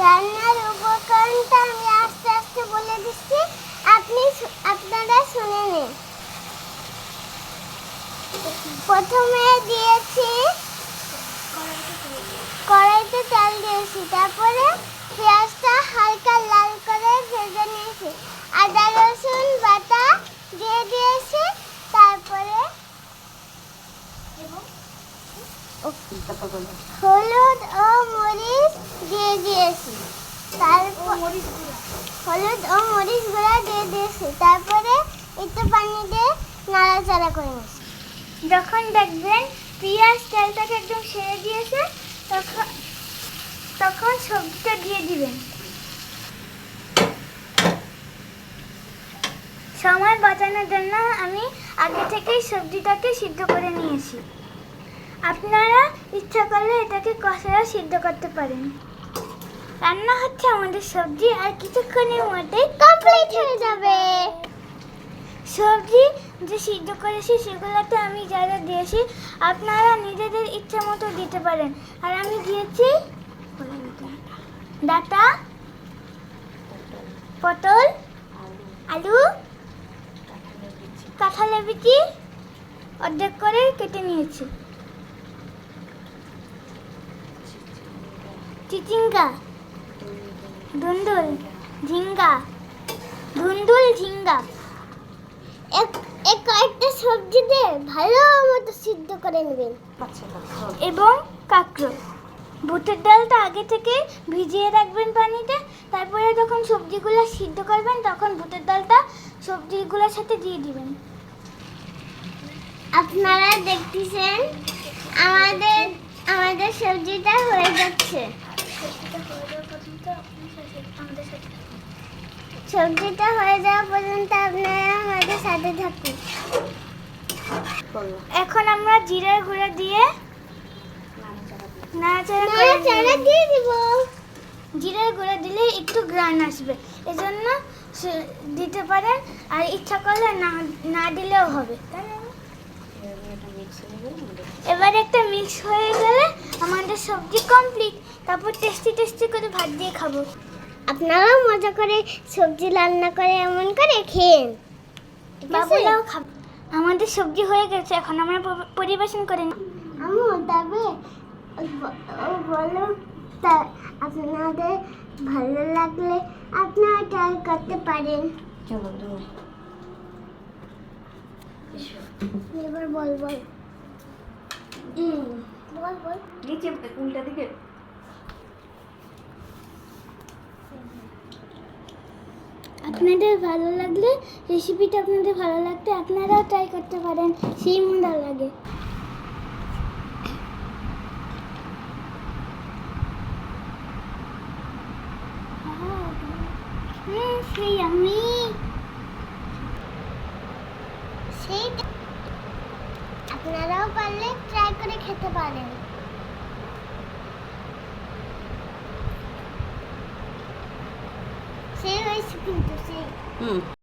রান্নার উপকরণটা আমি আস্তে আস্তে বলে দিচ্ছি, আপনারা শুনে নিন। প্রথমে দিয়েছি কড়াইতে তেল দিয়েছি, তারপরে পেঁয়াজটা হালকা লাল করে ভেজে নিয়েছি, আদা রসুন বাটা দিয়ে দিয়েছি, তারপরে হলুদ ও মরিচ দিয়ে দিয়েছি, তারপর হলুদ ও মরিচ গুঁড়া দিয়ে দিয়েছি, তারপরে একটু পানি দিয়ে নাড়াচাড়া করে নিয়েছি। যখন দেখবেন পেঁয়াজ তেলটাকে একদম ছেড়ে দিয়েছে, তখন সবজিটা দিয়ে দিবেন। সময় বাঁচানোর জন্য আমি আগে থেকেই সবজিটাকে সিদ্ধ করে নিয়েছি। আপনারা ইচ্ছা করলে এটাকে কষায় সিদ্ধ করতে পারেন। রান্না হচ্ছে আমাদের সবজি, আর কিছুক্ষণের মধ্যেই কমপ্লিট হয়ে যাবে। সবজি যে সিদ্ধ করেছি সেগুলোতে আমি যা যা দিয়েছি আপনারা নিজেদের ইচ্ছা মতো দিতে পারেন। আর আমি দিয়েছি ডাঁটা, পটল, আলু, কাঁঠালের বিচি অর্ধেক করে কেটে নিয়েছি, চিচিঙ্গা, ধুন্দুল, ঝিঙ্গা, কয়েকটা সবজি দিয়ে ভালো মতো সিদ্ধ করে নেবেন। এবং কাঁকরোল। বুটের ডালটা আগে থেকে ভিজিয়ে রাখবেন পানিতে, তারপরে যখন সবজিগুলো সিদ্ধ করবেন তখন বুটের ডালটা সবজিগুলোর সাথে দিয়ে দিবেন। আপনারা দেখতেছেন আমাদের সবজিটা হয়ে যাচ্ছে। সবজিটা হয়ে যাওয়া পর্যন্ত আপনারা আমাদের সাথে থাকুন। এখন আমরা জিরার গুঁড়া দিয়ে নাড়াচাড়া দিয়ে দিব। জিরার গুঁড়া দিলে একটু গ্রান আসবে, এজন্য দিতে পারেন, আর ইচ্ছা করলে না দিলেও হবে। এবার একটা মিক্স হয়ে গেলে আমাদের সবজি কমপ্লিট। তারপর টেস্টি করে ভাত দিয়ে খাবো। আপনারাও মজা করে সবজি রান্না করে এমন করে খেয়েন, বাবুরাও খাবে। আমাদের সবজি হয়ে গেছে, এখন আমরা পরিবেশন করে নিই। তবে বলো, আপনাদের ভালো লাগলে আপনারা ট্রাই করতে পারেন। এবার বল নিচে উল্টা দিকে। আপনাদের ভালো লাগলে রেসিপিটা আপনারাও ট্রাই করতে পারেন, সেই মজা লাগে। আপনারাও পারলে ট্রাই করে খেতে পারেন। সেই হয়েছে কিন্তু সেই